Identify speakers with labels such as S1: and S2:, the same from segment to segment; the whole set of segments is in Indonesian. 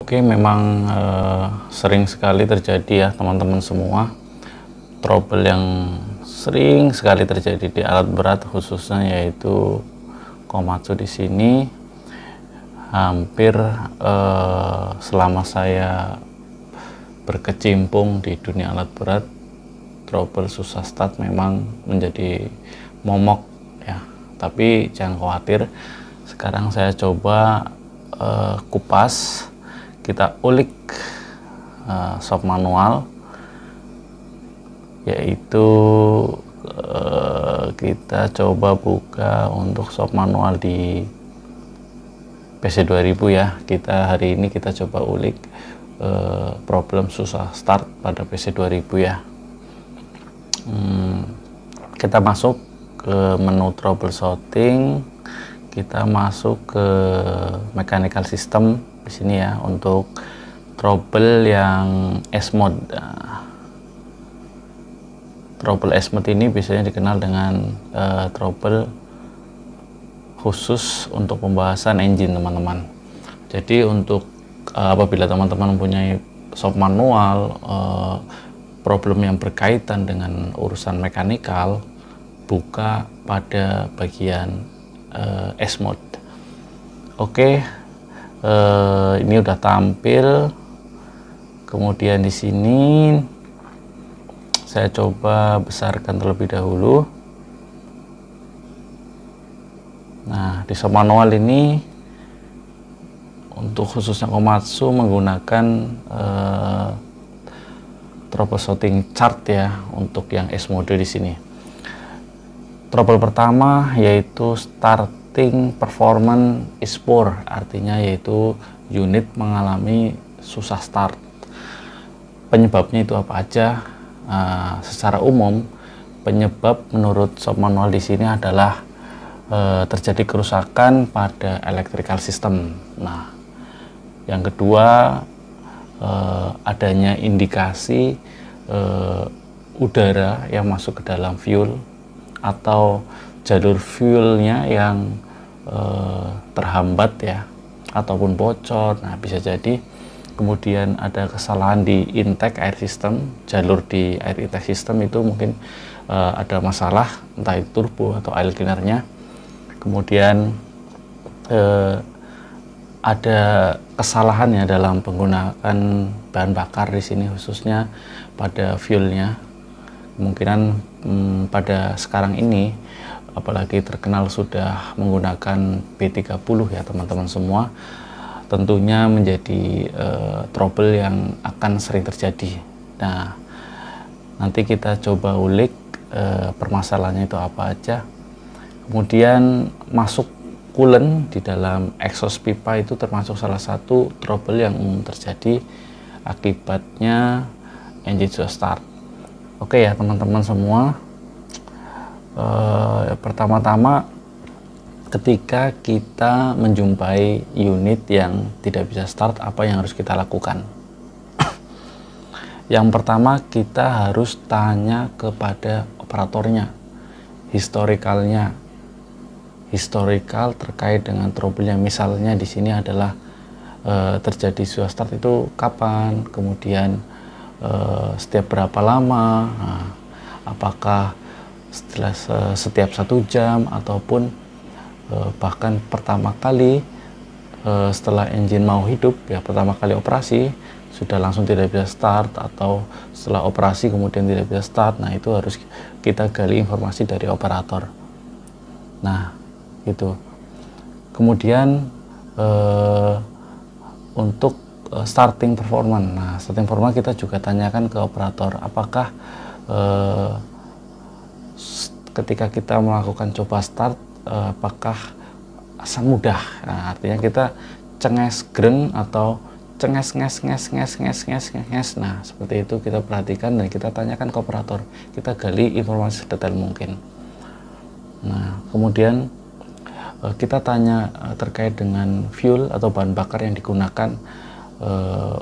S1: Oke, memang sering sekali terjadi ya teman-teman semua, trouble yang sering sekali terjadi di alat berat khususnya yaitu Komatsu di sini. Hampir selama saya berkecimpung di dunia alat berat, trouble susah start memang menjadi momok ya. Tapi jangan khawatir, sekarang saya coba kupas, kita ulik shop manual, yaitu kita coba buka untuk shop manual di PC 2000 ya. Hari ini kita coba ulik problem susah start pada PC 2000 ya. Kita masuk ke menu troubleshooting, kita masuk ke mechanical system di sini ya untuk trouble yang S-mode. Trouble S-mode ini biasanya dikenal dengan trouble khusus untuk pembahasan engine teman-teman. Jadi untuk apabila teman-teman mempunyai shop manual, problem yang berkaitan dengan urusan mekanikal, buka pada bagian S-mode. Oke, ini udah tampil. Kemudian di sini saya coba besarkan terlebih dahulu. Nah, di shop manual ini untuk khususnya Komatsu menggunakan troubleshooting chart ya untuk yang S mode di sini. Trouble pertama yaitu starting performance is poor, artinya yaitu unit mengalami susah start. Penyebabnya itu apa aja? Secara umum penyebab menurut shop manual di sini adalah terjadi kerusakan pada electrical system. Nah, yang kedua adanya indikasi udara yang masuk ke dalam fuel atau jalur fuelnya yang terhambat ya ataupun bocor. Nah, bisa jadi kemudian ada kesalahan di intake air system, jalur di air intake system itu mungkin ada masalah, entah itu turbo atau oil cleanernya. Kemudian ada kesalahan ya dalam penggunaan bahan bakar di sini, khususnya pada fuelnya. Kemungkinan pada sekarang ini, apalagi terkenal sudah menggunakan B30 ya teman-teman semua, tentunya menjadi trouble yang akan sering terjadi. Nah, nanti kita coba ulik permasalahannya itu apa aja. Kemudian masuk coolant di dalam exhaust pipa itu termasuk salah satu trouble yang umum terjadi, akibatnya engine susah start. Oke ya teman-teman semua, pertama-tama ketika kita menjumpai unit yang tidak bisa start, apa yang harus kita lakukan? Yang pertama, kita harus tanya kepada operatornya, historical terkait dengan trouble yang misalnya di sini adalah terjadi susah start itu kapan, kemudian setiap berapa lama, nah, apakah setiap 1 jam ataupun bahkan pertama kali setelah engine mau hidup ya, pertama kali operasi sudah langsung tidak bisa start, atau setelah operasi kemudian tidak bisa start. Nah, itu harus kita gali informasi dari operator. Nah, itu kemudian untuk starting performance. Nah, starting performance kita juga tanyakan ke operator, apakah ketika kita melakukan coba start apakah mudah. Nah, artinya kita cenges greng atau cenges nges. Nah, seperti itu kita perhatikan dan kita tanyakan ke operator, kita gali informasi sedetail mungkin. Nah, kemudian kita tanya terkait dengan fuel atau bahan bakar yang digunakan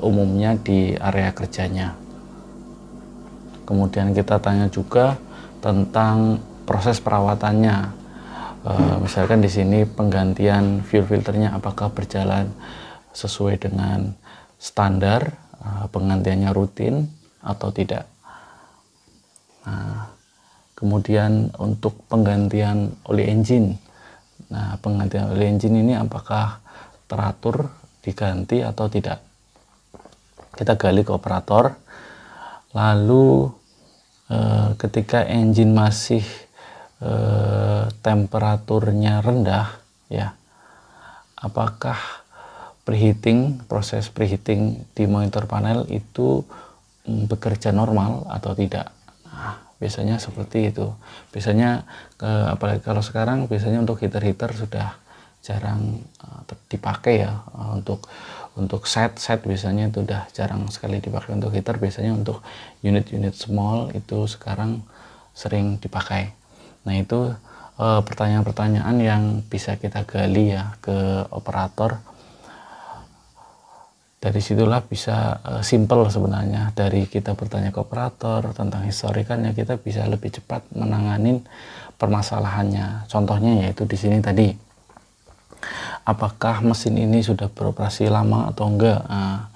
S1: umumnya di area kerjanya. Kemudian kita tanya juga tentang proses perawatannya. Misalkan di sini penggantian fuel filternya apakah berjalan sesuai dengan standar, penggantiannya rutin atau tidak. Nah, kemudian untuk penggantian oli engine. Nah, penggantian oli engine ini apakah teratur diganti atau tidak? Kita gali ke operator. Lalu ketika engine masih temperaturnya rendah, ya, apakah proses preheating di monitor panel itu bekerja normal atau tidak? Nah, biasanya seperti itu. Biasanya apalagi kalau sekarang biasanya untuk heater sudah jarang dipakai ya, untuk set biasanya itu udah jarang sekali dipakai. Untuk heater biasanya untuk unit-unit small itu sekarang sering dipakai. Nah, itu pertanyaan-pertanyaan yang bisa kita gali ya ke operator. Dari situlah bisa simple sebenarnya, dari kita bertanya ke operator tentang historikalnya, kita bisa lebih cepat menanganin permasalahannya. Contohnya yaitu di sini tadi, apakah mesin ini sudah beroperasi lama atau enggak? Nah,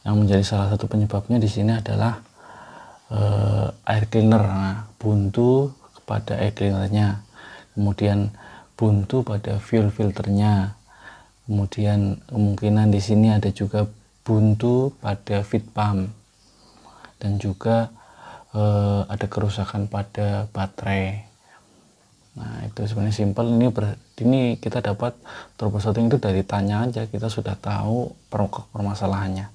S1: yang menjadi salah satu penyebabnya di sini adalah air cleaner. Nah, buntu pada air cleanernya, kemudian buntu pada fuel filternya, kemudian kemungkinan di sini ada juga buntu pada feed pump, dan juga ada kerusakan pada baterai. Nah, itu sebenarnya simple. Ini kita dapat troubleshooting itu dari tanya aja, kita sudah tahu permasalahannya.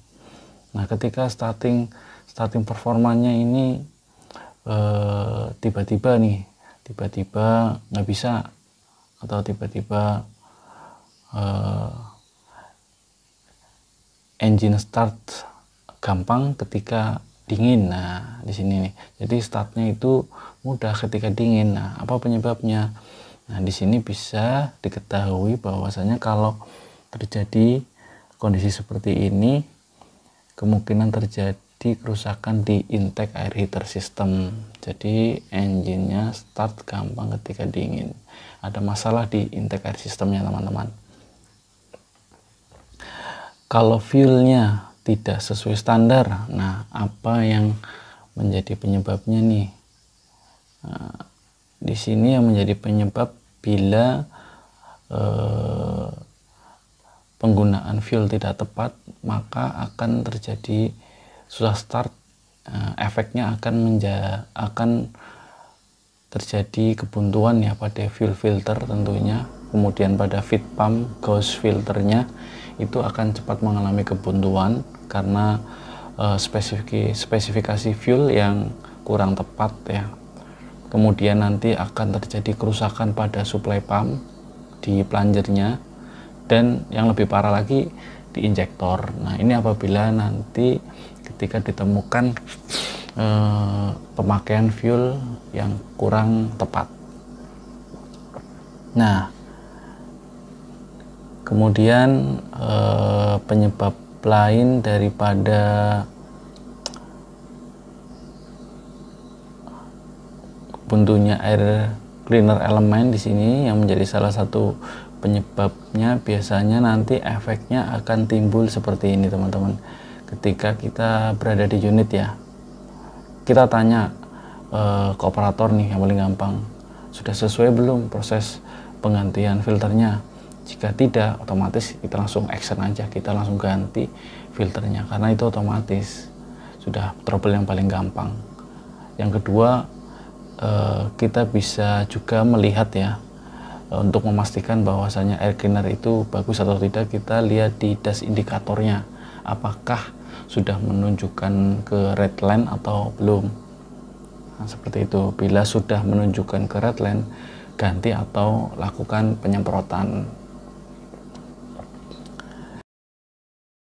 S1: Nah, ketika starting performanya ini tiba-tiba nggak bisa, atau tiba-tiba engine start gampang ketika dingin. Nah, di sini nih, jadi startnya itu mudah ketika dingin. Nah, apa penyebabnya? Nah, di sini bisa diketahui bahwasanya kalau terjadi kondisi seperti ini, kemungkinan terjadi kerusakan di intake air heater system. Jadi engine-nya start gampang ketika dingin. Ada masalah di intake air systemnya, teman-teman. Kalau fuelnya tidak sesuai standar, nah apa yang menjadi penyebabnya nih? Nah, di sini yang menjadi penyebab bila penggunaan fuel tidak tepat, maka akan terjadi susah start. Efeknya akan terjadi kebuntuan ya pada fuel filter tentunya, kemudian pada feed pump gauge filternya itu akan cepat mengalami kebuntuan karena spesifikasi fuel yang kurang tepat ya. Kemudian nanti akan terjadi kerusakan pada supply pump di plunger-nya, dan yang lebih parah lagi di injektor. Nah, ini apabila nanti ketika ditemukan pemakaian fuel yang kurang tepat. Nah, kemudian penyebab lain daripada buntunya air cleaner elemen di sini yang menjadi salah satu penyebabnya, biasanya nanti efeknya akan timbul seperti ini, teman-teman. Ketika kita berada di unit ya, kita tanya ke operator nih, yang paling gampang, sudah sesuai belum proses penggantian filternya? Jika tidak, otomatis kita langsung action aja, kita langsung ganti filternya, karena itu otomatis sudah trouble yang paling gampang. Yang kedua, kita bisa juga melihat ya, untuk memastikan bahwasanya air cleaner itu bagus atau tidak, kita lihat di dash indikatornya, apakah sudah menunjukkan ke red line atau belum. Nah, seperti itu. Bila sudah menunjukkan ke red line, ganti atau lakukan penyemprotan.